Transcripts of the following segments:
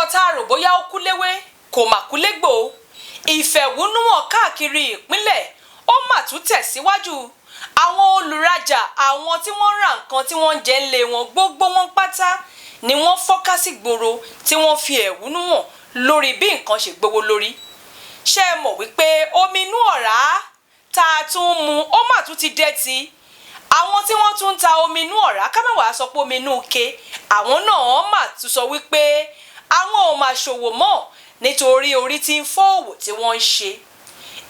ọ̀rọ̀ tá a rò bóyá ó kú léwé kò mà kú légbò. Ìfẹ̀hónúhàn káàkiri ìpínlẹ̀ ó mà tún tẹ̀síwájú. Àwọn olùrajà, àwọn tí wọ́n ra nǹkan tí wọ́n ń jẹ ńlé wọn, gbogbo wọn pátá ni wọ́n fọ́ká sí gboro tí wọ́n fi ẹ̀hónú hàn lórí bí nǹkan ṣe gbówó lórí. Ṣé ẹ mọ̀ wípé omi inú ọ̀rá tá a tún mu ó mà tún ti dẹ́tí. Àwọn tí wọ́n tún ń ta omi inú ọ̀rá, ká má wàá sọ pé omi inú ike, àwọn náà mà tún sọ wípé àwọn ò máa ṣòwò mọ́ nítorí orí tí ń fọ́ òwò tí wọ́n ń ṣe.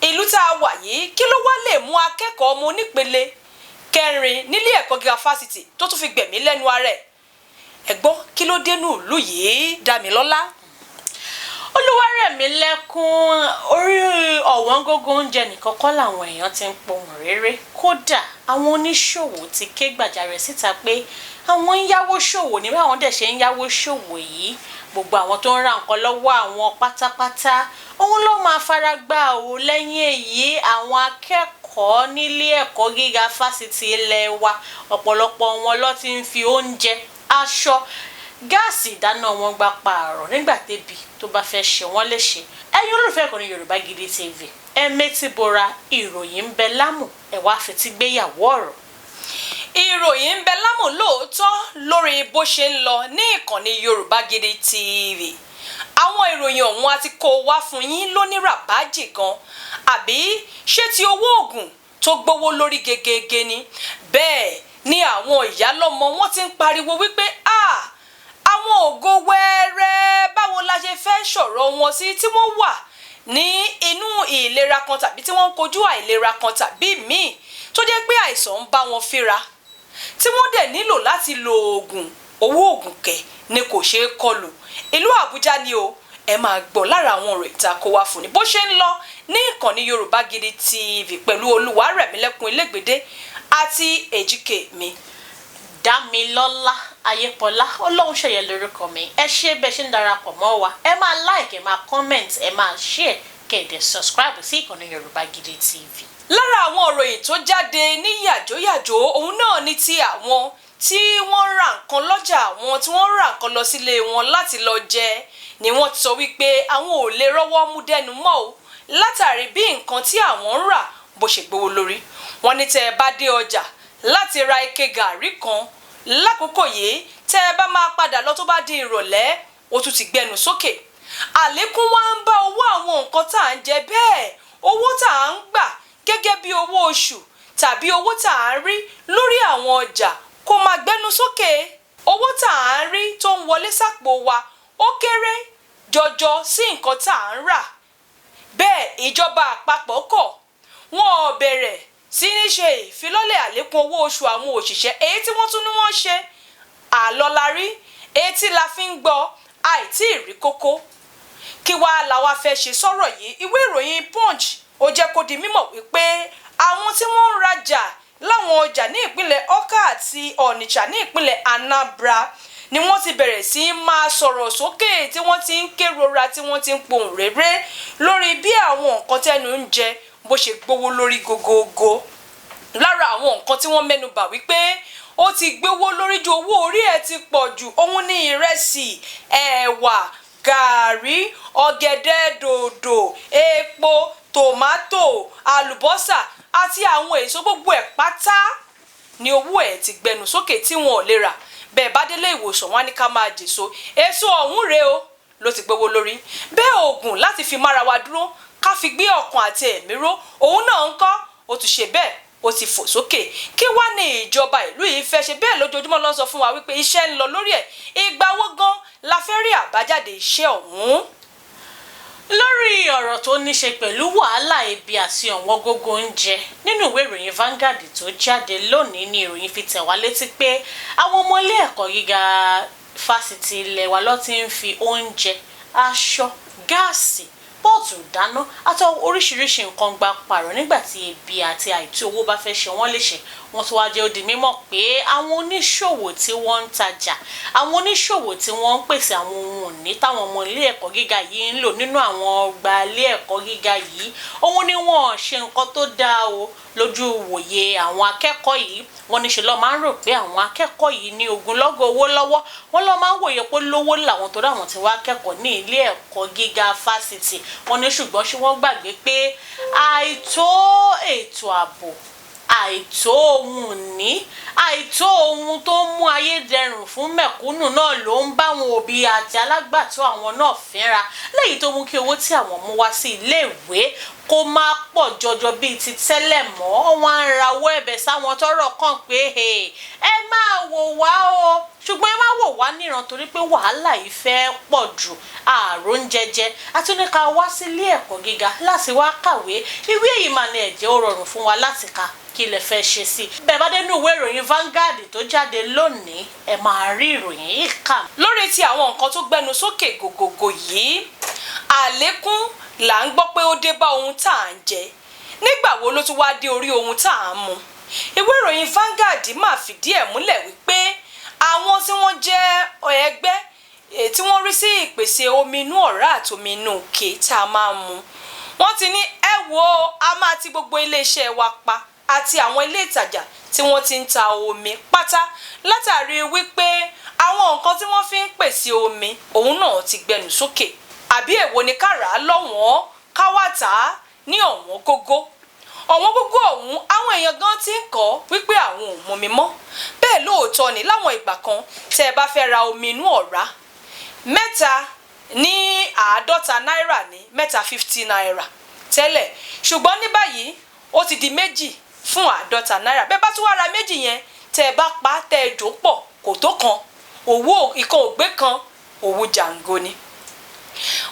Ìlú tá a wà yìí, kí ló wá lè mú akẹ́kọ̀ọ́ ọmọ onípele kẹrin nílé ẹ̀kọ́ gíga fásitì tó tún fi gbẹ̀mí lẹ́nu ara ẹ̀? Ẹ gbọ́ kí ló dénú ìlú yìí? Dámilọ́lá. Olúwarẹ̀mílẹ́kún, orí ọ̀wọ́n gógó oúnjẹ nìkan kọ́ làwọn èèyàn ti ń pohùn réré. Kódà àwọn oníṣòwò ti ké gbàjarè síta pé àwọn ń yáwó ṣòwò ní báwọn dẹ̀ ṣe ń yáwó ṣòwò yìí. Gbogbo àwọn tó ń ra nǹkan lọ́wọ́ àwọn pátápátá òun ló máa fara gbá o. Lẹ́yìn èyí, àwọn akẹ́kọ̀ọ́ nílé ẹ̀kọ́ gíga fásitì ilẹ̀ wa, ọ̀pọ̀lọpọ̀ wọn ló ti ń fi oúnjẹ, aṣọ, gáàsì ìdáná wọn gba pààrọ̀ nígbà tébi tó bá fẹ́ ṣe wọ́n léṣe. Ẹ̀yin olólùfẹ́ ìkànnì Yorùbá Gidi TV, ẹ métí bora, ìròyìn ń bẹ lámù, ẹ wá fetí gbéyàwó ọ̀rọ̀. Ìròyìn ń bẹ lámù lóòótọ́ lórí bó ṣe ń lọ ní ìkànnì Yorùbá Gidi TV. Àwọn ìròyìn ọ̀hún a ti kó wá fún yín lóníràbájì gan. Àbí ṣé ti owó oògùn tó gbówó lórí gegege ni? Bẹ́ẹ̀ ni àwọn ìyálọ́mọ wọn ti ń pariwo wípé àwọn ògo wẹ́rẹ́ báwo la ṣe fẹ́ sọ̀rọ̀ wọn sí tí wọ́n wà ní inú ìlera kan tàbí tí wọ́n ń kojú àìlera kan tàbí míì tó jẹ́ pé àìsàn ń bá wọn fínra, tí wọ́n dẹ̀ nílò láti lo oògùn. Owó oògùn kẹ̀ ni kò ṣeé kọlù. Ìlú Àbújá ni o. Ẹ máa gbọ́ lára àwọn ọ̀rọ̀ ìta kó wá fún ni bó ṣe ń lọ ní ìkànnì Yorùbá Gidi TV pẹ̀lú Olúwarẹ̀mílẹ́kún Elégbèdé àti èjìké mi. Dámilọ́lá Ayépọlá Olóhùnṣeyẹ lórúkọ mi. Ẹ ṣé bẹ́ẹ̀ ṣe ń darapọ̀ mọ́ wa. Ẹ máa like, ẹ máa comment, ẹ máa share, kẹ̀dẹ̀ subscribe sí ìkànnì Yorùbá Gidi TV. Lára àwọn ìròyìn tó jáde ní yàjóyàjó òun náà ni ti àwọn tí wọ́n ra nǹkan lọ́jà, àwọn tí wọ́n ra nǹkan lọ sílé wọn láti lọ jẹ, ni wọ́n ti sọ wípé àwọn ò lè rọ́wọ́ mú dẹnu mọ́ o látàrí bí nǹkan tí àwọn ń rà bó ṣe gbówó lórí. Wọ́n ní tẹ́ ẹ bá dé ọjà láti ra ike gàárì kan lákòókò yìí, tẹ́ ẹ bá máa padà lọ tó bá di ìrọ̀lẹ́ ó tún ti gbẹnu sókè. Àlékún wá ń bá owó àwọn nǹkan tá à ń jẹ, bẹ́ẹ̀ owó tá à ń gbà gẹ́gẹ́ bí owó oṣù tàbí owó tá à ń rí lórí àwọn ọjà kó máa gbẹnu sókè. Owó tá à ń rí tó ń wọlé sápò wa ó kéré jọjọ sí nǹkan tá à ń rà. Bẹ́ẹ̀ ìjọba àpapọ̀ kọ̀, wọn ò bẹ̀rẹ̀ sí ní ṣe ìfilọ́lẹ̀ àlékún owó oṣù àwọn òṣìṣẹ́, èyí tí wọ́n tún ní wọ́n ṣe. Àlọ́larí, etí la fi ń gbọ́, àìtí ìrí kókó. Kí wá la wá fẹ́ ṣe sọ̀rọ̀ yìí? Ìwé ìròyìn Punch ó jẹ́ kó di mímọ̀ wípé àwọn tí wọ́n ń rajà láwọn ọjà ní ìpínlẹ̀ Ọ̀kà àti Onitsha ní ìpínlẹ̀ Anambra ni wọ́n ti bẹ̀rẹ̀ sí máa sọ̀rọ̀ sókè, tí wọ́n ti ń kérora, tí wọ́n ti ń pohùn réré lórí bí àwọn nǹkan tẹ́nu ń jẹ bó ṣe gbówó lórí gogogo. Lára àwọn nǹkan tí wọ́n mẹ́nubà wípé ó ti gbówó lórí ju owó orí ẹ̀ ti pọ̀ jù, òun ní ìrẹsì, ẹ̀wà, gàárì, ọ̀gẹ̀dẹ̀ dòdò, epo, tòmátò, àlùbọ́sà àti àwọn èso, gbogbo ẹ̀ pátá ni owó ẹ̀ ti gbẹnu sókè tí wọn ò lè rà. Bẹ́ẹ̀ bá délé ìwòsàn wọn á ní ká máa jèso, èso ọ̀hún rèé o ló ti gbówó lórí. Bẹ́ẹ̀ oògùn láti fi mára wa dúró, ká fi gbé ọkàn àti ẹ̀mí ró, òun náà ń kọ́, ó tún ṣe bẹ́ẹ̀ ó ti fò sókè. Kí wá ní ìjọba ìlú yìí fẹ́ ṣe? Bẹ́ẹ̀ lójoojúmọ́ ló ń sọ fún wa wípé iṣẹ́ ń lọ lórí ẹ̀. Ìgbà wo gan la fẹ́ rí àbájáde iṣẹ́ ọ̀hún? Lórí ọ̀rọ̀ tó ní ṣe pẹ̀lú wàhálà ebi àti ọ̀wọ́n gógó oúnjẹ, nínú ìwé ìròyìn Vanguard tó jáde lónìí ni ìròyìn fi tẹ̀ wá létí pé àwọn ọmọ ilé ẹ̀kọ́ gíga fásitì ilẹ̀ wa ló ti ń fi oúnjẹ, aṣọ, gáàsì, pọ́ọ̀tù dáná àti oríṣiríṣi nǹkan gba pààrọ̀ nígbà tí ebi àti àìtó owó bá fẹ́ ṣe wọ́n léṣe. Wọ́n tún wá jẹ́ ó di mímọ̀ pé àwọn oníṣòwò tí wọ́n ń tajà, àwọn oníṣòwò tí wọ́n ń pèsè àwọn ohun ìní táwọn ọmọ ilé ẹ̀kọ́ gíga yìí ń lò nínú àwọn ọgbà ilé ẹ̀kọ́ gíga yìí, òun ni wọ́n ṣe nǹkan tó dáa o lójú wòye àwọn akẹ́kọ̀ọ́ yìí. Wọ́n ní ṣe ló máa ń rò pé àwọn akẹ́kọ̀ọ́ yìí ní ogunlọ́gọ̀ owó lọ́wọ́. Wọ́n ló máa ń wòye pé lówó làwọn tó dáwọn tí wá kẹ́kọ̀ọ́ ní ilé ẹ̀kọ́ gíga fásitì. Wọ́n ní ṣùgbọ́n ṣé wọ́n gbàgbé pé àìtó ètò ààbò, àìtó ohun ìní, àìtó ohun tó ń mú ayé dẹrùn fún mẹ̀kúnnù náà ló ń bá àwọn òbí àti alágbàtọ́ àwọn náà fínra, léyìí tó mú kí owó tí àwọn mú wá sí iléèwé kó má pọ̀ jọjọ bíi ti tẹ́lẹ̀ mọ́. Wọ́n á rawọ́ ẹ̀bẹ̀ sáwọn tọ́rọ̀ kàn pé ẹ máa wò wá o, ṣùgbọ́n ẹ má wò wá níran torí pé wàhálà yìí fẹ́ pọ̀ jù, ààrùn jẹjẹ àti ní ká wá sílé ẹ̀kọ́ gíga láti wá kàwé. Ìwé yìí máa ní ẹ̀jẹ̀ ó rọrùn fún wa láti kà, kí lẹ fẹ́ ṣe sí. Bẹ́ẹ̀ bá dénú ìwé ìròyìn Vanguard tó jáde lónìí, ẹ máa rí ìròyìn yìí kà. Lórí ti àwọn nǹkan tó gbẹnu sókè gògògò yìí, àlékún là ń gbọ́ pé ó dé bá ohun tá à ń jẹ. Nígbà wo ló tún wá dé orí ohun tá à ń mu? Ìwé ìròyìn Vanguard máa fìdí ẹ̀ múlẹ̀ wípé àwọn tí wọ́n jẹ́ ẹgbẹ́ tí wọ́n rí sí ìpèsè omi inú ọ̀rá àti omi inú ike tá a máa ń mu, wọ́n ti ní ẹ wo a máa ti gbogbo iléeṣẹ́ wa pa àti àwọn ilé ìtajà tí wọ́n ti ń ta omi pátá látàrí wípé àwọn nǹkan tí wọ́n fi ń pèsè omi òun náà ti gbẹnu sókè. Àbí èwo ni ká rà á lọ́wọ́n ká wá tà á ní ọ̀wọ́n gógó. Ọ̀wọ́n gógó ọ̀hún àwọn èèyàn gan ti ń kọ́ wípé àwọn ò mọmi mọ́. Bẹ́ẹ̀ lóòótọ́ ni láwọn ìgbà kan tẹ́ ẹ bá fẹ́ ra omi inú ọ̀rá mẹ́ta ní 50 náírà ní mẹ́ta 50 náírà tẹ́lẹ̀, ṣùgbọ́n ní báyìí ó ti di méjì fún 50 náírà. Bẹ́ẹ̀ bá tún wá ra méjì yẹn tẹ́ ẹ bá pa tẹ́ ẹ jò pọ̀ kò tó kan, owó ìkan ògbé kan owó jàǹgó ni.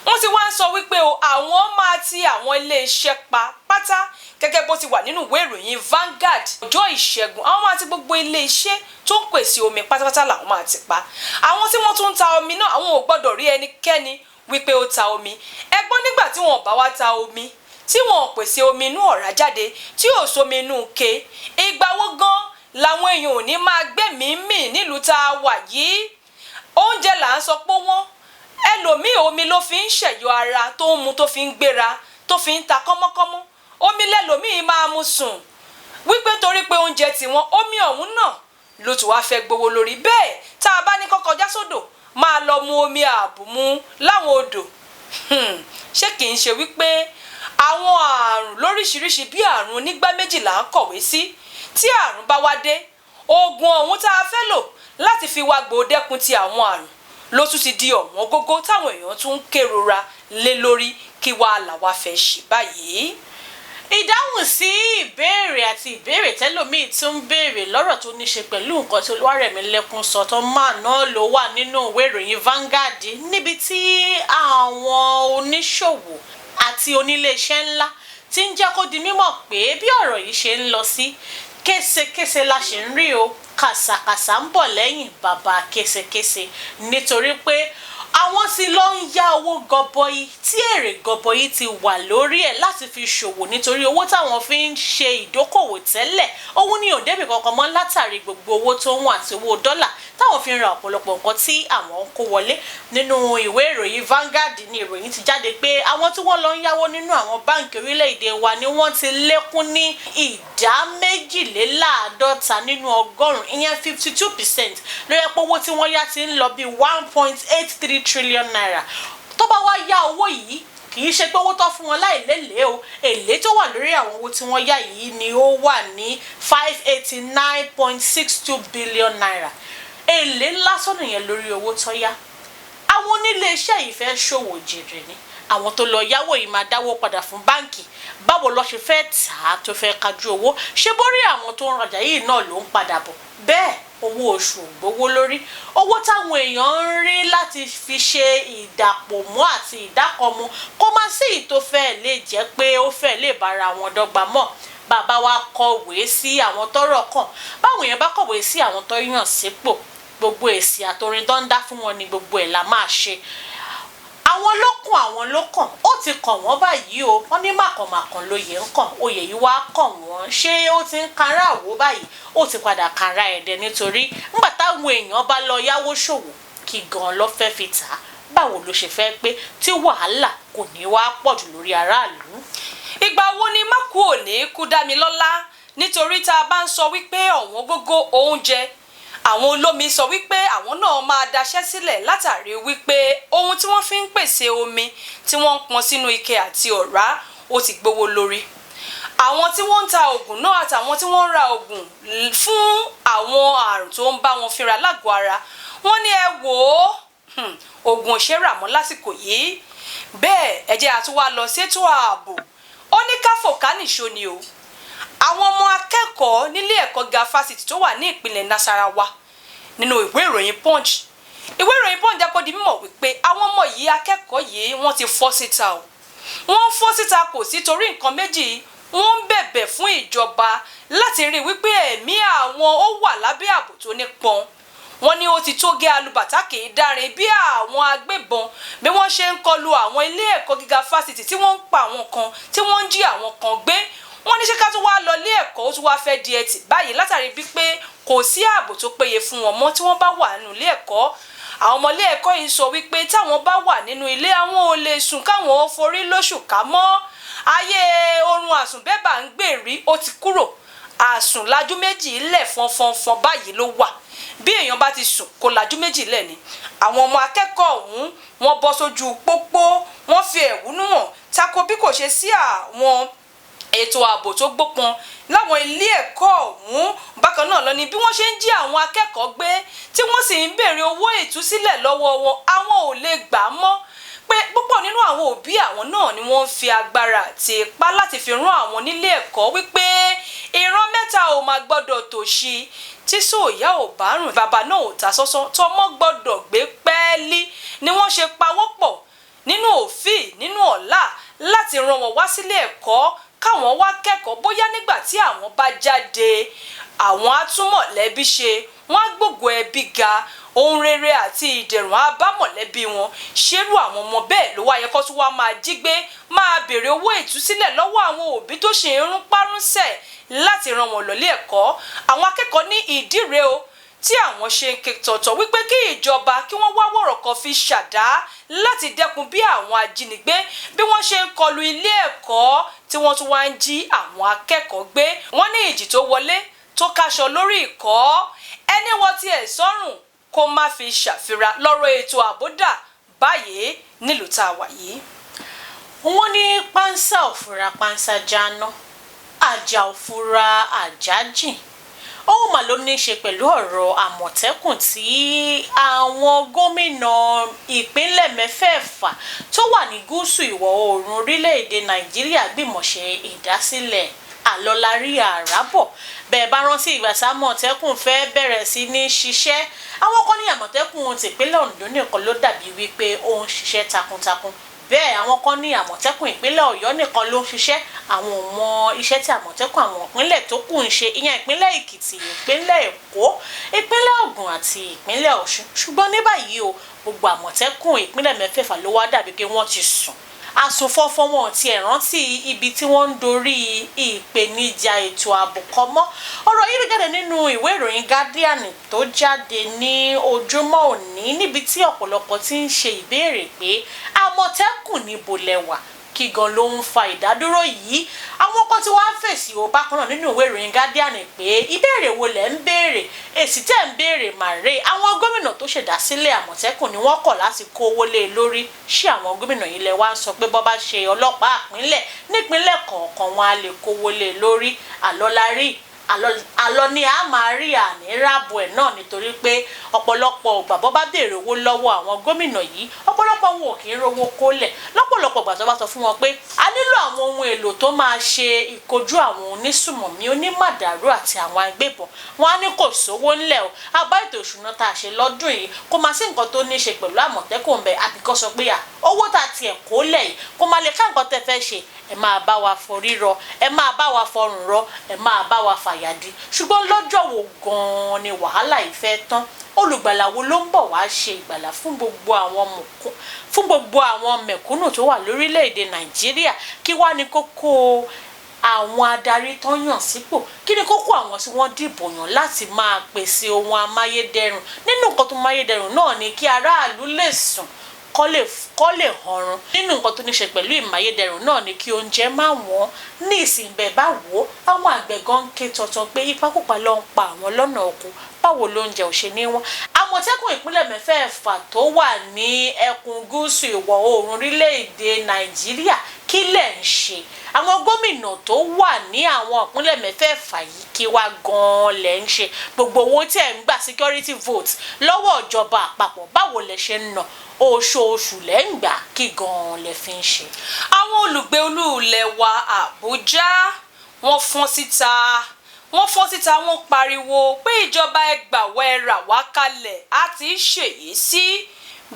Wọ́n ti wá ń sọ wípé àwọn máa ti àwọn iléeṣẹ́ pa pátá gẹ́gẹ́ bó ti wà nínú ìwé ìròyìn Vanguard ọjọ́ Ìṣẹ́gun. Àwọn máa ti gbogbo iléeṣẹ́ tó ń pèsè omi pátápátá làwọn máa ti pa. Àwọn tí wọ́n tún ń ta omi náà àwọn ò gbọ́dọ̀ rí ẹnikẹ́ni wípé ó ta omi. Ẹgbọ́n nígbà tí wọ́n bá wá ta omi, tí wọ́n pèsè omi inú ọ̀rá jáde, tí ò somi inú ike, ìgbà wo gan làwọn èèyàn ò ní máa gbẹ̀mí mì nílùú tá a wà yìí? Oúnjẹ là ń sọ pé wọ́n, ẹlòmíì omi ló fi ń ṣẹ̀yọ ara tó ń mu tó fi ń gbéra tó fi ń ta kọ́mọ́kọ́mọ́. Omi lẹ́lòmíì máa mu sùn wípé torí pé oúnjẹ tiwọn omi ọ̀hún náà ló tún wá fẹ́ gbowó lórí. Bẹ́ẹ̀ tá a bá ní kó kọjá sódò máa lọ mu omi àbùmú láwọn odò. Ṣé kìí ṣe wípé àwọn àrùn lóríṣiríṣi bí àrùn onígbá méjì là ń kọ̀wé sí? Tí àrùn bá wá dé, oògùn ọ̀hún tá a fẹ́ lò láti fi wá gbòdẹ́kun ti àwọn àrùn ló tún ti di ọ̀wọ́n gógó táwọn èèyàn tún ń kérora lé lórí. Kí wá làwa fẹ́ ṣe báyìí? Ìdáhùn sí ìbéèrè àti ìbéèrè tẹ́lòmíì tún ń béèrè lọ́rọ̀ tó ní ṣe pẹ̀lú nǹkan tí Olúwarẹ̀mílẹ́kún sọ tó máa náà ló wà nínú ìwé ìròyìn Vanguard, níbi tí àwọn oníṣòwò àti oníléeṣẹ́ ńlá ti ń jẹ́ kó di mímọ̀ pé bí ọ̀rọ̀ yìí ṣe ń lọ sí késekése la ṣe ń rí o, kàsàkàsà ń bọ̀ lẹ́yìn bàbá késekése, nítorí pé àwọn sì lọ ń yá owó gọbọi tí èrè gọbọi ti wà lórí ẹ̀ láti fi ṣòwò, nítorí owó táwọn fi ń ṣe ìdókòwò tẹ́lẹ̀ òun ni òdebì kankan mọ́ látàrí gbogbo owó tó ń wà àti owó dọ́là táwọn fi ń ra ọ̀pọ̀lọpọ̀ nǹkan tí àwọn ń kó wọlé. Nínú ìwé ìròyìn Vanguard ni ìròyìn ti jáde pé àwọn tí wọ́n lọ ń yáwó nínú àwọn báǹkì orílẹ̀-èdè wa ni wọ́n ti lékún ní ìdá 52 nínú ọgọ́rùn-ún, ìyẹn 52%, ló yẹ pé owó tí wọ́n yá ti ń lọ bí 1.83 trillion naira. Tó bá wá yá owó yìí kì í ṣe pé owó tó fún wọn láìlélẹ̀ o, èlé tó wà lórí àwọn owó tí wọ́n yá yìí ni ó wà ní 589.62 billion naira. Èlé lásán nìyẹn lórí owó tó yá. Àwọn oníléeṣẹ́ yìí fẹ́ ṣòwò jèrè ni. Àwọn tó lọ yáwó yìí máa dáwó padà fún báǹkì. Báwo ló ṣe fẹ́ tà á tó fẹ́ kájú owó? Ṣé borí àwọn tó ń rajà yìí náà ló ń padà bọ̀? Bẹ́ẹ̀ owó oṣù gbówó lórí. Owó táwọn èèyàn ń rí láti fi ṣe ìdàpọ̀mú àti ìdákọ̀mú kó má sí ìtòfẹ́ lè jẹ́ pé ó fẹ́ lè bára wọn dọ́gba mọ́. Bàbá wa kọ̀wé sí àwọn tọ́rọ̀ kàn. Báwọn èèyàn bá kọ̀wé sí àwọn tó yàn sípò, gbogbo èsì àtòrin tó ń dá fún wọn ni gbogbo ẹ̀ la máa ṣe. Àwọn àwọn ló kàn ó ti kàn wọ́n báyìí o wọ́n ní màkànmákàn lóye ń kàn oyè yìí wá kàn wọ́n ṣé ó ti ń kanra àwo báyìí ó ti padà kanra ẹ̀dẹ̀ nítorí nígbà táwọn èèyàn bá lọ yáwó ṣòwò kí gan ló fẹ́ fi tà á báwo ló ṣe fẹ́ pé tí wàhálà kò ní wá pọ̀jù lórí aráàlú. ìgbà wo ni mákù ò ní kú dá mi lọ́lá nítorí tá a bá ń sọ wípé ọ̀wọ́n gógó oúnjẹ àwọn olómi sọ wípé àwọn náà máa daṣẹ́ sílẹ̀ látàrí wípé ohun tí wọ́n fi ń pèsè omi tí wọ́n ń pọn sínú ike àti ọ̀rá ó ti gbówó lórí. àwọn tí wọ́n ń ta oògùn náà àtàwọn tí wọ́n ń ra oògùn fún àwọn àrùn tó ń bá wọn fínra lágọ̀ọ́ ara wọ́n ní ẹ wò ó oògùn ò ṣe rà mọ́ lásìkò yìí. bẹ́ẹ̀ ẹ jẹ́ àtúwá lọ sétò ààbò ó ní káfò kánìṣó ni o. àwọn ọmọ akẹ́kọ̀ọ́ nílé ẹ̀kọ́ gíga fásitì tó wà ní ìpínlẹ̀ Nasarawa nínú ìwé ìròyìn Punch jẹ́ kó di mímọ̀ wípé àwọn ọmọ yìí akẹ́kọ̀ọ́ yìí wọ́n ti fọ́ síta o. wọ́n fọ́ síta kò sí torí nǹkan méjì wọ́n ń bẹ̀bẹ̀ fún ìjọba láti rí wípé ẹ̀mí àwọn ó wà lábẹ́ ààbò tó nípọn. wọ́n ní ó ti tó gé alùbàtà kì í dárin bí àwọn agbébọn bí wọ́n ṣe ń kọlu àwọn ilé ẹ̀kọ́ gíga fásitì tí wọ́n ń pa àwọn kan tí wọ́n ń jí àwọn kan gbé. wọ́n ní ṣé ká tún wá lọ ilé ẹ̀kọ́ ó tún wá fẹ́ di ẹtì báyìí látàrí wípé kò sí ààbò tó péye fún wọn mọ́ tí wọ́n bá wà nínú ilé ẹ̀kọ́. àwọn ọmọ ilé ẹ̀kọ́ yìí sọ wípé táwọn bá wà nínú ilé àwọn ò lè sùn káwọn ó forí lóṣù ká mọ́. ayé oorun àsùnbẹ́bà ń gbèrí ó ti kúrò àsùn lajú méjì lẹ̀ fọnfọnfọn báyìí ló wà bí èèyàn bá ti sùn kó lajú méjì lẹ̀ ni. àwọn ọmọ akẹ́kọ̀ọ́ ọ̀hún wọ́n bọ́ sójú pópó wọ́n fi ẹ̀hónú hàn tako bí kò ṣe sí àwọn ètò ààbò tó gbópọn láwọn ilé ẹ̀kọ́ ọ̀hún. bákan náà lọ ni bí wọ́n ṣe ń jí àwọn akẹ́kọ̀ọ́ gbé tí wọ́n sì ń béèrè owó ìtúsílẹ̀ lọ́wọ́ wọn àwọn ò lè gbà á mọ́ pé púpọ̀ nínú àwọn òbí àwọn náà ni wọ́n ń fi agbára àti ipá láti fi rán àwọn nílé ẹ̀kọ́ wípé ìran mẹ́ta ò máa gbọ́dọ̀ tòṣì tí sòòyà ò bá rùn bàbá náà ò ta sọ́sọ́ tọmọ gbọ́dọ̀ gbé pẹ́ẹ́lí ni wọ́n ṣe pawọ́pọ̀ nínú òfin nínú ọ̀la láti rán wọn wá sílé ẹ̀kọ́ káwọn wá kẹ́kọ̀ọ́ bóyá nígbà tí àwọn bá jáde àwọn á tún mọ̀lẹ́bí ṣe wọ́n á gbógo ẹbí ga ohun rere àti ìdẹ̀rùn á bá mọ̀lẹ́bí wọn ṣerú àwọn ọmọ bẹ́ẹ̀ ló wáyé kó tún wá máa jí gbé máa béèrè owó ìtúsílẹ̀ lọ́wọ́ àwọn òbí tó ṣe ń rún párúnsẹ̀ láti rán wọn lọlé ẹ̀kọ́. àwọn akẹ́kọ̀ọ́ ní ìdí rèé o tí àwọn ṣe ń ké tọ̀tọ̀ wípé kí ìjọba kí wọ́n wá wọ̀rọ̀ kan fi ṣàdá láti dẹ́kun bí àwọn ajínigbé bí wọ́n ṣe ń kọlu ilé ẹ̀kọ́ tí wọ́n tún wá ń jí àwọn akẹ́kọ̀ọ́ gbé. wọ́n ní ìjì tó wọlé tó káṣọ lórí ìkọ́ ẹni wọ́n tiẹ̀ sọ́rùn kó má fi ṣàfihàn lọ́rọ̀ ètò àbódà báyìí nílùú tá a wà yìí. wọ́n ní pánsá òfura pánsá jáná àjà òfura àjà jìn ohun mà ló ní í ṣe pẹ̀lú ọ̀rọ̀ àmọ̀tẹ́kùn tí àwọn gómìnà ìpínlẹ̀ mẹ́fẹ̀ẹ̀fà tó wà ní gúúsù ìwọ̀ oòrùn orílẹ̀-èdè Nàìjíríà gbìmọ̀ ṣe ìdásílẹ̀ àlọ́lárí àràbọ̀. bẹ́ẹ̀ bá rántí ìgbà tí àmọ̀tẹ́kùn fẹ́ bẹ̀rẹ̀ sí ní ṣiṣẹ́ àwọn kan ní àmọ̀tẹ́kùn tìpínlẹ̀ Oǹdó nìkan ló dàbí wípé ó ń ṣiṣẹ́ takuntakun bẹ́ẹ̀ àwọn kan ní àmọ̀tẹ́kùn ìpínlẹ̀ Ọ̀yọ́ nìkan ló ń ṣiṣẹ́ àwọn ò mọ iṣẹ́ tí àmọ̀tẹ́kùn àwọn ìpínlẹ̀ tó kù ń ṣe ìyẹn ìpínlẹ̀ Èkìtì ìpínlẹ̀ Èkó ìpínlẹ̀ Ògùn àti ìpínlẹ̀ Ọ̀ṣun ṣùgbọ́n ní báyìí o gbogbo àmọ̀tẹ́kùn ìpínlẹ̀ mẹ́fẹ̀ẹ̀fà ló wá dàbí pé wọ́n ti sùn àsùnfọ́fọ́ wọn ti ẹ̀ rántí ibi tí wọ́n ń dorí ìpèníjà ètò ààbò kọ mọ́. ọ̀rọ̀ yìí jáde nínú ìwé ìròyìn Guardian tó jáde ní ojúmọ́ òní níbi tí ọ̀pọ̀lọpọ̀ ti ń ṣe ìbéèrè pé àmọ̀tẹ́kùn níbo lẹ wà kí gan ló ń fa ìdádúró yìí. àwọn kan tí wọ́n á fèsì ó bákan náà nínú ìwé ìròyìn Guardian pé ìbéèrè wo lẹ̀ ń béèrè èsì tẹ̀ ń béèrè màrè àwọn gómìnà tó ṣèdásílẹ̀ àmọ̀tẹ́kùn ni wọ́n kọ̀ láti kó owó lé lórí ṣé àwọn gómìnà yìí lẹ wá ń sọ pé bọ́ bá ṣe ọlọ́pàá ìpínlẹ̀ nípínlẹ̀ kọ̀ọ̀kan wọn á lè kówó lé lórí àlọ́lárí àlọ́ ni a máa rí àní ráàbù ẹ̀ náà nítorí pé ọ̀pọ̀lọpọ̀ ògbà bọ́ bá béèrè owó lọ́wọ́ àwọn gómìnà yìí ọ̀pọ̀lọpọ̀ wọn ò kì í rówó kólẹ̀ lọ́pọ̀lọpọ̀ ìgbà tó bá sọ fún wọn pé a nílò àwọn ohun èlò tó máa ṣe ìkojú àwọn onísùmọ̀mí onímàdàrú àti àwọn agbébọn wọn á ní kò sówó ńlẹ̀ o àbá ètò ìṣúná tá a ṣe lọ́dún yìí kò máa sí nǹkan tó ní í ṣe pẹ̀lú àmọ̀tẹ́kùn bẹ́ẹ̀ àbíkọ́ sọ pé owó tá tiẹ̀ kó lẹ̀ yìí kó má lè ká nǹkan tẹ́ fẹ́ ṣe ẹ máa bá wa forí rọ ẹ máa bá wa fọrùn rọ ẹ máa bá wa fàyàdí ṣùgbọ́n lọ́jọ́ wo gan-an ni wàhálà yìí fẹ́ tán olùgbàlà wo ló ń bọ̀ wá ṣe ìgbàlà fún gbogbo àwọn mẹ̀kúnnù tó wà lórílẹ̀‐èdè Nàìjíríà kí wá ní kókó àwọn adarí tó yàn sípò kí ni kókó àwọn tí wọ́n dìbò yàn láti máa pèsè ohun amáyédẹrùn nínú nǹkan tó máyédẹrùn náà ni kí aráàlú lè sùn kó lè họrun nínú nǹkan tó ní ṣe pẹ̀lú ìmáyédẹrùn náà ni kí oúnjẹ má wọ́n ní ìsìnbẹ̀ bá wò ó àwọn àgbẹ̀ gan ń ké tọ̀tọ̀ pé ìpakúpa ló ń pa àwọn lọ́nà oko báwo lóúnjẹ ò ṣe ní wọ́n. Àmọ̀tẹ́kùn ìpínlẹ̀ mẹ́fẹ̀ẹ̀fà tó wà ní ẹkùn gúúsù ìwọ̀ oòrùn orílẹ̀-èdè Nàìjíríà kí lẹ̀ ń ṣe àwọn gómìnà tó wà ní àwọn ìpínlẹ̀ mẹ́fẹ̀ẹ̀fà yìí kí wá gan-an lẹ̀ ń ṣe gbogbo owó tí ẹ̀ ń gbà security vote lọ́wọ́ ìjọba àpapọ̀ báwo lẹ̀ ṣe ń ná oṣooṣù lẹ́ ń gbà kí gan-an lẹ̀ fi ń ṣe. àwọn olùgbé olú ilẹ̀ wa Àbújá wọ́n fọ́n síta wọ́n pariwo pé ìjọba ẹgbàwọ́ ẹ rà wá kalẹ̀ á ti ṣèyí sí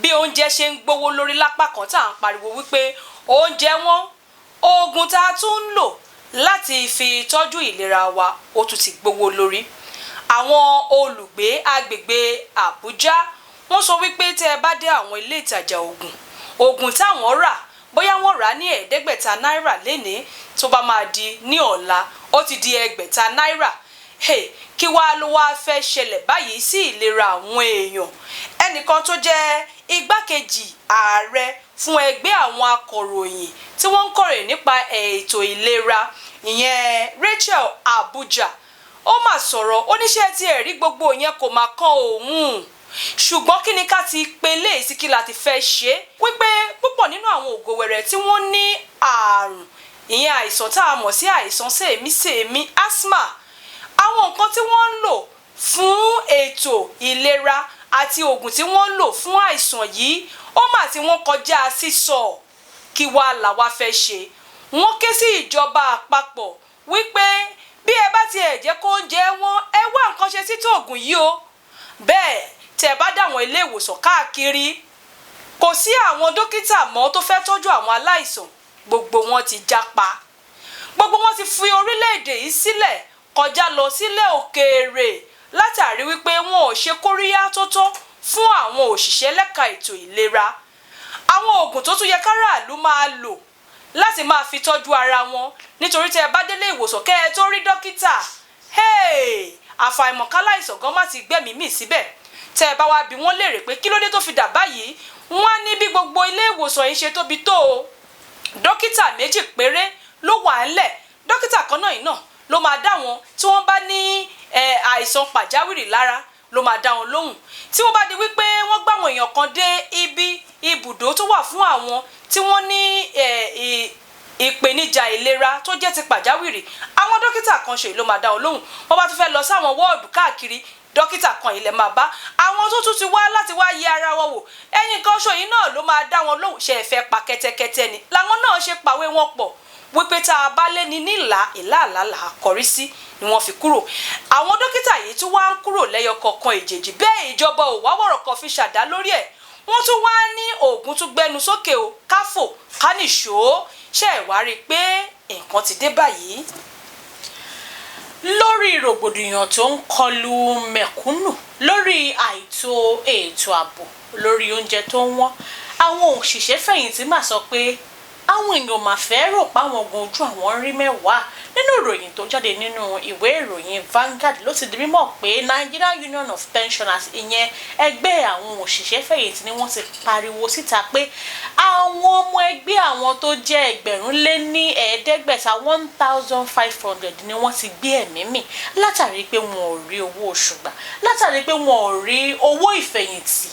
bí oúnjẹ ṣe ń gbówó lórí lápá kan tá à ń pariwo wípé oúnjẹ wọn oògùn tá a tún ń lò láti fi tọ́jú ìlera wa ó tún ti gbówó lórí. àwọn olùgbé agbègbè Àbújá wọ́n sọ wípé tẹ́ ẹ bá dé àwọn ilé ìtajà oògùn táwọn rà bóyá wọ́n rà ní ẹ̀ẹ́dẹ́gbẹ̀ta náírà lénìí tó bá máa di ní ọ̀la ó ti di ẹgbẹ̀ta náírà. Kí wá ló wá fẹ́ ṣẹlẹ̀ báyìí sí ìlera àwọn èèyàn. Ẹnìkan tó jẹ́ igbákejì ààrẹ fún ẹgbẹ́ àwọn akọ̀ròyìn tí wọ́n ń kọ̀ròyìn nípa ètò ìlera ìyẹn Rachel Abuja ó mà sọ̀rọ̀ oníṣẹ́ tí ẹ̀rí gbogbo yẹn kò máa kàn òun ṣùgbọ́n kí ni ká ti pelé sí kí la ti fẹ́ ṣe wípé púpọ̀ nínú àwọn ògòwẹ̀rẹ̀ tí wọ́n ní àrùn ìyẹn àìsàn tá a mọ̀ sí àìsàn sèémí asthma àwọn nǹkan tí wọ́n ń lò fún ètò ìlera àti oògùn tí wọ́n ń lò fún àìsàn yìí ó mà tí wọ́n kọjá sísọ kí wá làwa fẹ́ ṣe. Wọ́n ké sí ìjọba àpapọ̀ wípé bí ẹ bá tiẹ̀ jẹ́ kó oúnjẹ wọn ẹ wá nǹkan ṣe sí tòògùn yìí o. Bẹ́ẹ̀ tẹ́ bá dáwọn ilé ìwòsàn káàkiri kò sí àwọn dókítà mọ́ tó fẹ́ tọ́jú àwọn aláìsàn gbogbo wọn ti jápa gbogbo wọn ti fi orílẹ̀-èdè yìí sílẹ̀ kọjá lọ sílẹ̀ òkèèrè látàrí wípé wọn ò ṣe kóríyá tó tó fún àwọn òṣìṣẹ́ lẹ́ka ètò ìlera. Àwọn oògùn tó tún yẹ káràlú máa lò láti máa fi tọ́jú ara wọn nítorí tẹ́ ẹ bá délé ìwòsàn kẹ́ ẹ tó rí dókítà àfàìmọ̀ káláìsàn gan má ti gbẹ̀mí mì síbẹ̀. Tẹ́ ẹ bá wá bi wọ́n léèrè pé kí ló dé tó fi dà báyìí wọ́n á ní bí gbogbo ilé ìwòsàn yìí ṣe tóbi tó o dókítà méjì péré ló wà ńlẹ̀ dókítà kan náà ló máa dá wọn tí wọ́n bá ní àìsàn pàjáwìrì lára ló máa dá wọn lóhùn. Tí wọ́n bá di wípé wọ́n gbá àwọn èèyàn kan dé ibi ibùdó tó wà fún àwọn tí wọ́n ní ìpèníjà ìlera tó jẹ́ ti pàjáwìrì àwọn dókítà kan ṣe ló máa dá wọn lóhùn. Wọ́n bá tún fẹ́ lọ sáwọn wọ́ọ̀dù káàkiri dókítà kan ilẹ̀ máa bá àwọn tó tún ti wá láti wá yẹ ara wọn wò ẹ̀yìn kan ṣo yìí náà ló máa dá wọn lóhùn ṣe é fẹ́ pa kẹ́tẹ́kẹ́tẹ́ ni làwọn náà ṣe pàwé wọn pọ̀ wípé tá a bá lé ní nílà ìlàlà là á kọrí sí ni wọ́n fi kúrò. Àwọn dókítà yìí tún wá ń kúrò lẹ́yọ kọ̀ọ̀kan èjèèjì bẹ́ẹ̀ ìjọba ò wá wọ̀rọ̀ kan fi ṣàdá lórí ẹ̀ wọ́n tún wá ní oògùn tún gbẹnu sókè o káfò kánìṣó ṣe é wá rí i pé nǹkan ti dé báyìí. Lórí rògbòdìyàn tó ń kọlu mẹ̀kúnnù lórí àìtó ètò ààbò lórí oúnjẹ tó ń wọ́n àwọn òṣìṣẹ́ fẹ̀yìntì mà sọ pé àwọn èèyàn mà fẹ́ rò páwọn ogun ojú àwọn rí mẹ́wàá. Nínú ìròyìn tó jáde nínú ìwé ìròyìn Vanguard ló ti di mímọ̀ pé Nigerian Union of Pensioners ìyẹn ẹgbẹ́ àwọn òṣìṣẹ́ fẹ̀yìntì ni wọ́n ti pariwo síta pé àwọn ọmọ ẹgbẹ́ àwọn tó jẹ́ ẹgbẹ̀rún lé ní ẹ̀ẹ́dẹ́gbẹ̀ta 1,500 ni wọ́n ti gbé ẹ̀mí mì látàrí pé wọn ò rí owó oṣù gbà látàrí pé wọn ò rí owó ìfẹ̀yìntì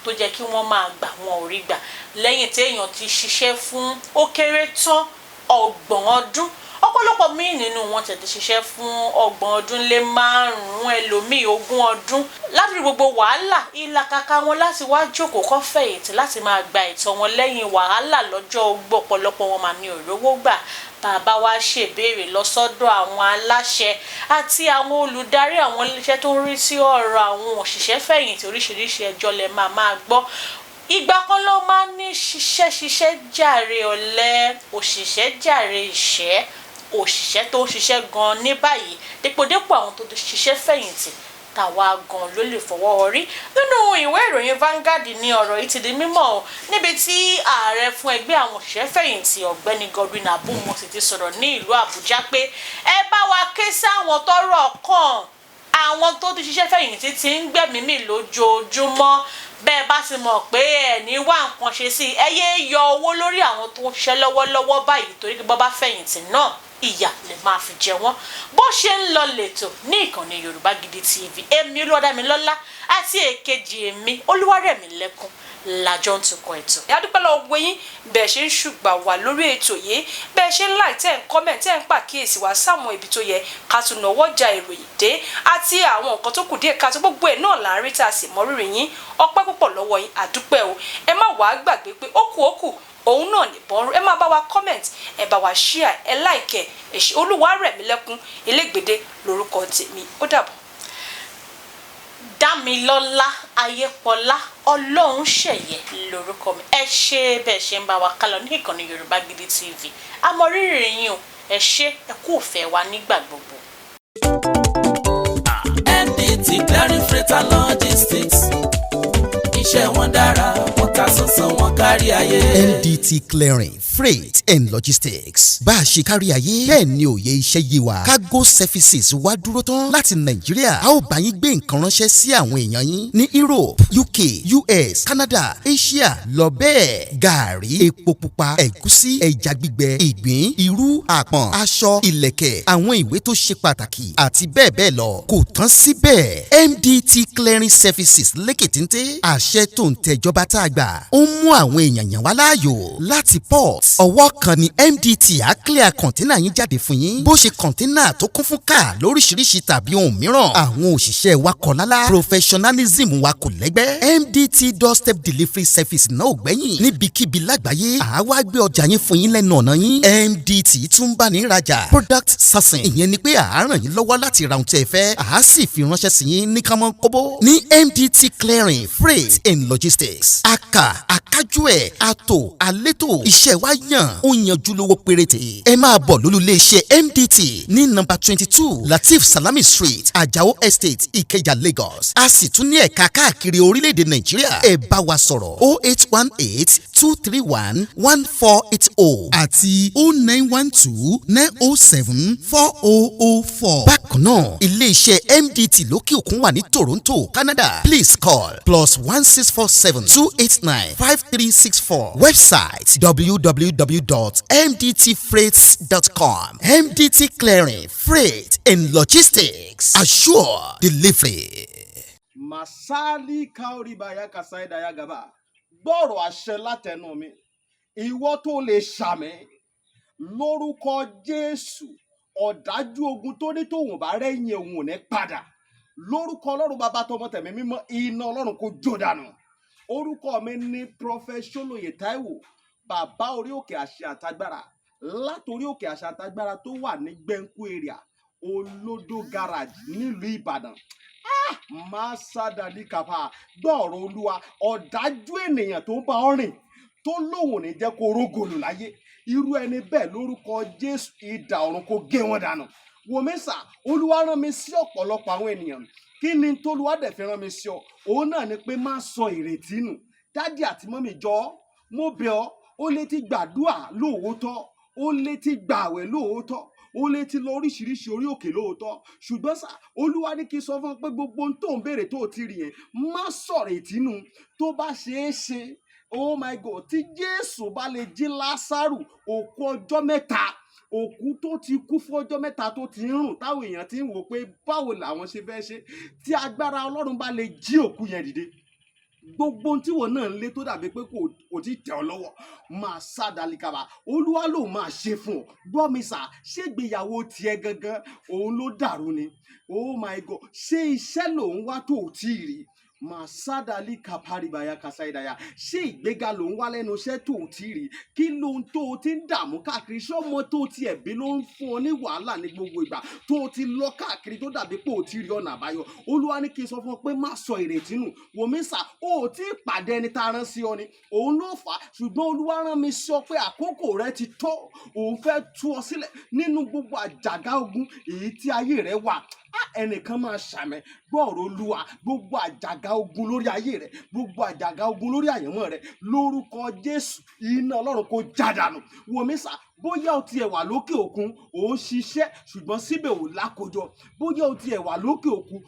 tó jẹ́ kí wọ́n máa gbà wọn ò rí gbà lẹ́yìn téèyàn ti ṣiṣẹ́ fún ó kéré tán 30 ọdún ọ̀pọ̀lọpọ̀ míì nínú wọn tẹ̀tẹ̀ ṣiṣẹ́ fún 30 ọdún lé 5 ẹlòmíì 20 ọdún láti gbogbo wàhálà ìlàkàkà wọn láti wá jókòó kọ́ fẹ̀yìntì láti máa gba ìtọ́ wọn lẹ́yìn wàhálà lọ́jọ́ ogbó ọ̀pọ̀lọpọ̀ wọn mà ní òrówó gbà. Bàbá wa ṣèbéèrè lọ sọ́dọ̀ àwọn aláṣẹ àti àwọn olùdarí àwọn iléeṣẹ́ tó ń rí sí ọ̀rọ̀ àwọn òṣìṣẹ́ fẹ̀yìntì oríṣiríṣi ẹjọ́ lẹ máa gbọ́ ìgbà kan ló máa ń ní ṣiṣẹ́ jàre ọ̀lẹ, òṣìṣẹ́ jàre ìṣẹ́, òṣìṣẹ́ tó ń ṣiṣẹ́ gan ní báyìí dépòdépò àwọn tó ṣiṣẹ́ fẹ̀yìntì tàwa gan ló lè fọwọ́ orí. Nínú ìwé ìròyìn Vanguard ní ọ̀rọ̀ yìí ti di mímọ̀ o, níbi tí ààrẹ fún ẹgbẹ́ àwọn òṣìṣẹ́ fẹ̀yìntì ọ̀gbẹ́ni Godwin Abumo sì ti sọ̀rọ̀ ní ìlú Àbújá pé ẹ bá wa ké sáwọn tọ́rọ̀ kàn, àwọn tó ti ṣiṣẹ́ fẹ̀yìntì ti ń gbẹ̀mí mì lójoojúmọ́. Bẹ́ẹ̀ bá ti mọ̀ pé ẹ̀ ní wá nǹkan ṣe sí ẹ yé yọ owó lórí àwọn tó ń ṣiṣẹ́ lọ́wọ́lọ́wọ́ báyìí torí pé bọ́ bá fẹ̀yìntì náà ìyà lè máa fi jẹ wọ́n. Bó ṣe ń lọ lẹ́tọ̀ ní ìkànnì Yorùbá Gidi TV, èmi Olúwadámilọ́lá àti èkejì èmi Olúwarẹ̀mílẹ́kún lájọ ń tukọ̀ ètò. a dúpẹ́ lọ́wọ́ gbogbo yín bẹ́ẹ̀ ṣe ń ṣùgbà wà lórí ètò yìí, bẹ́ẹ̀ ṣe ń like tẹ́ ń comment tẹ́ ń pàkíyèsí wá sáwọn ibi tó yẹ ká tún náwó ja ìròyìn dé àti àwọn nǹkan tó kù díẹ̀ ká tó gbogbo ẹ̀ náà là ń rí tá a sì mọ rírì yín. Ọpẹ́ púpọ̀ lọ́wọ́ yín, àdúpẹ́ o. Ẹ má wàá gbàgbé pé ó kù òun náà nìbọn ẹ máa bá wa comment, ẹ bá wa share, ẹ like ẹ ṣe. Olúwarẹ̀mílẹ́kún Elégbèdé lórúkọ tèmi, ó dàbọ̀. Dámilọ́lá Ayépọlá Ọlọ́runṣẹ̀yẹ lórúkọ mi. Ẹ ṣé bẹ́ẹ̀ ṣe ń bá wa kálọ ní ìkànnì Yorùbá Gidi TV. A mọ rírì yín o, ẹ ṣé, ẹ kú ìfẹ́ wa nígbà gbogbo. MDT Clearing Freight and Logistics, iṣẹ́ wọn dára, wọ́n ta sánsan, wọ́n kárí ayé. MDT Clearing Freight and Logistics, bá a ṣe kárí ayé bẹ́ẹ̀ ni òye iṣẹ́ yé wa. Cargo services wá dúró tán láti Nàìjíríà. A ó bá yín gbé nǹkan ránṣẹ́ sí àwọn èèyàn yín ní Europe, UK, US, Canada, Asia lọ bẹ́ẹ̀. Gààrí, epo pupa, ẹ̀gúsí, ẹja gbígbẹ, ìgbín, irú, àpọ̀n, aṣọ, ìlẹ̀kẹ̀, àwọn ìwé tó ṣe pàtàkì àti bẹ́ẹ̀ bẹ́ẹ̀ lọ. Kò tán síbẹ̀, MDT Clearing Services lékè téńté. Àṣẹ tó ń tẹjọba tá a gbà ó ń mú àwọn èèyàn yàn wá láàyò láti port. Ọwọ́ kan ni MDT á clear kọ̀ńténà yín jáde fún yín. Bó ṣe kọ̀ńténà tó kún fún káà lóríṣiríṣi tàbí ohun mìíràn. Àwọn òṣìṣẹ́ wa kọ̀ lálá. Professionalism wa kò lẹ́gbẹ́. MDT doorstep delivery service náà ò gbẹ́yìn. Níbikíbi lágbàáyé àwa gbé ọjà yín fún yín lẹ́nu ọ̀nà yín. MDT tún bá ní rajà. Product sourcing, ìyẹn ni pé à á ràn yín lọ́wọ́ láti ra ohun tí ẹ fẹ́. À á sì fi ránṣẹ́ sí yín ní kámọ́ kóbó. Ní MDT Clearing Freight and Logistics, akájú ẹ̀ àtò àlétò iṣẹ́ wa yàn ó yanjú lówó péréte. Ẹ máa bọ̀ lólulẹ̀ iṣẹ́ MDT ní nọ́mbà 22 Latif Salami Street, Ajao Estate, Ìkẹjà, Lagos. A sì tún ní ẹ̀ka káàkiri orílẹ̀-èdè Nàìjíríà. Ẹ bá wa sọ̀rọ̀ 0818-231-1480 àti 0912-907-4004. Bákan náà, ilé iṣẹ́ MDT lókè òkun wà ní Toronto, Canada. Please call +1647-289-5364. Website www.mdtfreights.com. MDT Clearing Freight and Logistics. Assure delivery. Masali kauribaya kasaidaya gaba. Gbọ́rọ̀ àṣẹ látẹnu mi. Ìwọ tó lè ṣàmì lórúkọ Jésù. Ọ̀dájú ogun tó ní tòun bá rẹ́yìn òun ò ní padà. Lórúkọ Ọlọ́run bàbá tọmọ tẹ̀mí mímọ́, iná Ọlọ́run kó jó dànù. Orúkọ mi ní Prophet Ṣólóyè Táíwò, bàbá orí òkè àṣẹ àtagbára. Látorí òkè àṣẹ àtagbára tó wà ní Gbẹ́ńkú area, Olódó garage nílùú Ìbàdàn. Máa sádàlí kàfà gbọ́ọ̀rọ̀ Olúwa. Ọ̀dájú ènìyàn tó ń bá ọ rìn tó lóun ò ní jẹ́ kó rógòlù láyé. Irú ẹni bẹ́ẹ̀ lórúkọ Jésù idà ọ̀run kó gé wọn dànù. Wòmísà, Olúwa rán mi sí ọ̀pọ̀lọpọ̀ àwọn ènìyàn. Kí ni t'Olúwa dẹ̀ fi rán mi sí ọ? Òun náà ni pé má sọ ìrètí nù. Dádì àti mọ́mì jọ̀ọ́, mo bẹ̀ ọ́, ó lè ti gbàdúrà lóòótọ́, ó lè ti gbààwẹ̀ lóòótọ́, ó lè ti lọ oríṣiríṣi orí òkè lóòótọ́. Ṣùgbọ́n sà, Olúwa ní kí n sọ fún ọ pé gbogbo ohun tó ń béèrè tó ti rí yẹn, má sọ ìrètí nù. Tó bá ṣeé ṣe, oh my God, tí Jésù bá lè jí Lásárù òkú ọjọ́ mẹ́ta, òkú tó ti kú fún ọjọ́ mẹ́ta tó ti ń rùn, táwọn èèyàn ti ń wò pé báwo làwọn ṣe fẹ́ ṣe, tí agbára Ọlọ́run bá lè jí òkú yẹn dìde, gbogbo ohun tí wọn náà ń lé tó dàbí pé kò tí tẹ̀ ọ́ lọ́wọ́, máa sá dalikaba. Olúwa ló máa ṣe fún ọ. Gbọ́ mi sà, ṣé ìgbéyàwó tiẹ̀ gangan òun ló dàrú ni? Oh my God, ṣé iṣẹ́ lòun wá tó ò tí ì rí? màsádàlì kàpárìbàyà kàsáìdàyà ṣé ìgbéga ló ń wá lẹ́nu iṣẹ́ tó o ti rí kí ló ń tó o ti ń dààmú káàkiri ṣọ́mọ tó o ti ẹ̀bí ló ń fún ọ ní wàhálà ní gbogbo ìgbà tó o ti lọ káàkiri tó dàbí pé o ti rí ọ̀nà àbáyọ olúwa ní kí n sọ fún ọ pé má sọ ìrètí nù wòmísà o ò tí ì pàdé ẹni tá a rán sí ọ ni òun ló fà á ṣùgbọ́n olúwa rán mi sọ pé àkókò rẹ ti tó òun fẹ́ tú ọ sílẹ̀ nínú gbogbo àjàgà ogun èyí tí ayé rẹ wà ẹnìkan máa ṣàmẹ gbọ́ọ̀rọ̀ olúwa gbogbo àjàgà ogun lórí ayé rẹ gbogbo àjàgà ogun lórí àyànmọ́ rẹ lórúkọ jésù iná ọlọ́run kó jádànù wòmísà bóyá o tiẹ̀ wà lókè òkun ò ń ṣiṣẹ́ ṣùgbọ́n síbẹ̀ ò lákòjọ bóyá o tiẹ̀ wà lókè òkun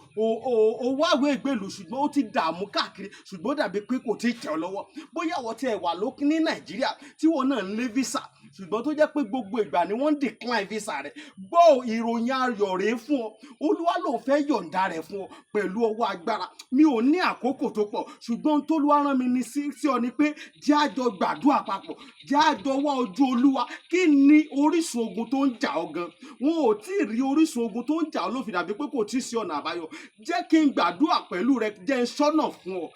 ò wáwé ìgbèlú ṣùgbọ́n ó ti dààmú káàkiri ṣùgbọ́n ó dàbí pé kò tí ì tẹ̀ ọ́ lọ́wọ́ bóyá o tiẹ̀ wà lókè ní nàìjíríà tí wọn náà ń lé visa ṣùgbọ́n tó jẹ́ pé gbogbo ìgbà ni wọ́n ń decline visa rẹ̀ gbọ́ ìròyìn ayọ̀ rèé fún ọ olúwa ló fẹ́ yọ̀ǹda rẹ̀ fún ọ pẹ̀lú ọwọ́ agbára mi ò ní àkókò tó pọ̀ ṣùgbọ́n tólúwa rán mi ní sí ọ ni pé jẹ́ àjọ gbàdúrà papọ̀ jẹ́ àjọ wá ojú olúwa kí ni orísun ogun tó ń jà ọ́ gan wọn ò tí ì rí orísun ogun tó ń jà ọ́ ló fi dàbí pé kò tí ì sí ọ̀nà àbáyọ jẹ́ kí n gbàdúrà pẹ̀lú rẹ jẹ́ n ṣọ́nà fún ọ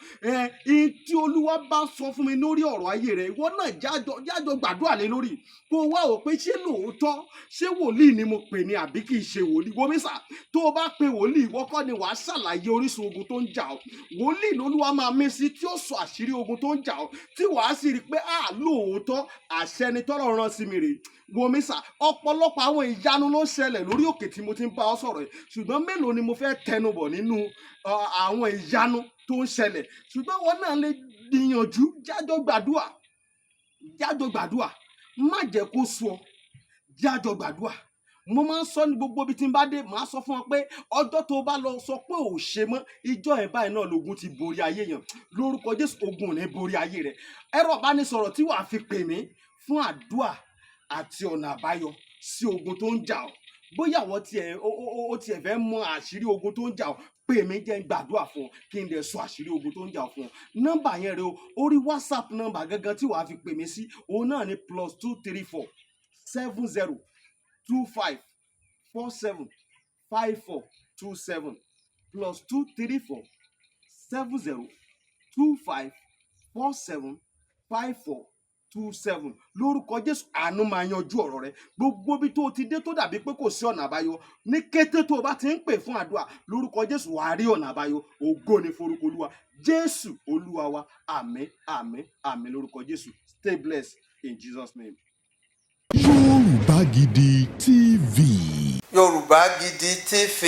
tí olúwa bá sọ fún mi lórí ọ̀rọ̀ ayé rẹ ìwọ náà jájọ gbàdúrà lé lórí kó wá wò pé ṣé lóòótọ́ ṣé wòlíì ni mo pè ní àbí kì í ṣe wòlíì wòmísà tó o bá pe wòlíì ìwọ kọ́ ni wàá ṣàlàyé orísun ogun tó ń jà ọ́ wòlíì lolúwa máa mí sí tí ó sọ àṣírí ogun tó ń jà ọ́ tí wàá sì rí i pé lóòótọ́ àṣẹ ni tọ́lọ́run rán sí mi rèé wòmísà ọ̀pọ̀lọpọ̀ àwọn ìyanu ló ṣẹlẹ̀ lórí òkè tí mo ti ń bá ọ sọ̀rọ̀ yìí ṣùgbọ́n mélòó ni mo fẹ́ tẹnubọ̀ nínú àwọn ìyanu tó ń ṣẹlẹ̀ ṣùgbọ́n wọn náà lè gbìyànjú jájọ gbàdúà má jẹ́ kó sú ọ jájọ gbàdúà mo máa ń sọ ní gbogbo ibi tí n bá dé màá sọ fún ọ pé ọjọ́ tó bá lọ sọ pé ò ṣe mọ́ ìjọ ẹ̀ báyìí náà lógun ti borí ayé yẹn lórúkọ jésù ogun ò ní borí ayé rẹ ẹ̀rọ ìbánisọ̀rọ̀ tí wàá fi pè mí fún àdúà àti ọ̀nà àbáyọ sí ogun tó ń jà ọ́ bóyá àwọn tiẹ̀ fẹ́ mọ àṣírí ogun tó ń jà ọ́ pè mí jẹ́ ń gbàdúrà fún ọ kí n lè sọ àṣírí ogun tó ń jà ọ́ fún ọ nọ́mbà yẹn rẹ o orí whatsapp nọ́mbà gangan tí wàá fi pè mí sí òun náà ni +234 70 25 47 5427 +234 70 25 47 5427 lórúkọ jésù àánú máa yanjú ọ̀rọ̀ rẹ gbogbo bí tó ti dé tó dàbí pé kò sí ọ̀nà àbáyọ ní kété tó o bá ti ń pè fún àdúrà lórúkọ jésù wàá rí ọ̀nà àbáyọ ògo ni forúkọ olúwa jésù olúwa wa àmín àmín àmín lórúkọ jésù stay blessed in Jesus name. Yorùbá Gidi TV. Yorùbá Gidi TV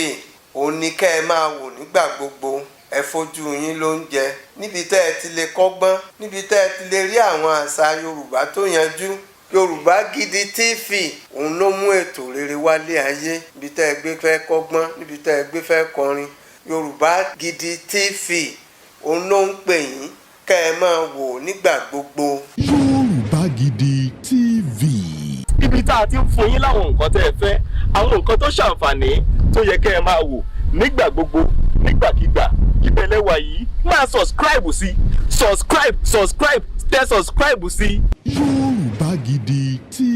òun ni kẹ́ ẹ máa wò nígbà gbogbo ẹ fojú yín ló ń jẹ níbi tẹ́ ẹ ti lè kọ́gbọ́n níbi tẹ́ ẹ ti lè rí àwọn àṣà Yorùbá tó yanjú Yorùbá Gidi TV òun ló mú ètò rere wálé ayé níbi tẹ́ ẹ gbé fẹ́ kọ́gbọ́n níbi tẹ́ ẹ gbé fẹ́ kọrin Yorùbá Gidi TV òun ló ń pè yín kẹ́ ẹ máa wò nígbà gbogbo. Yorùbá Gidi TV. Ibi tá a ti ń fún yín láwọn nǹkan tẹ́ ẹ fẹ́ àwọn nǹkan tó ṣàǹfààní tó yẹ kẹ́ ẹ máa wò nígbà gbogbo nígbàkigbà ìbẹ̀lẹ̀ wà yìí máa subscribe sí tẹ subscribe sí. Yorùbá Gidi TV.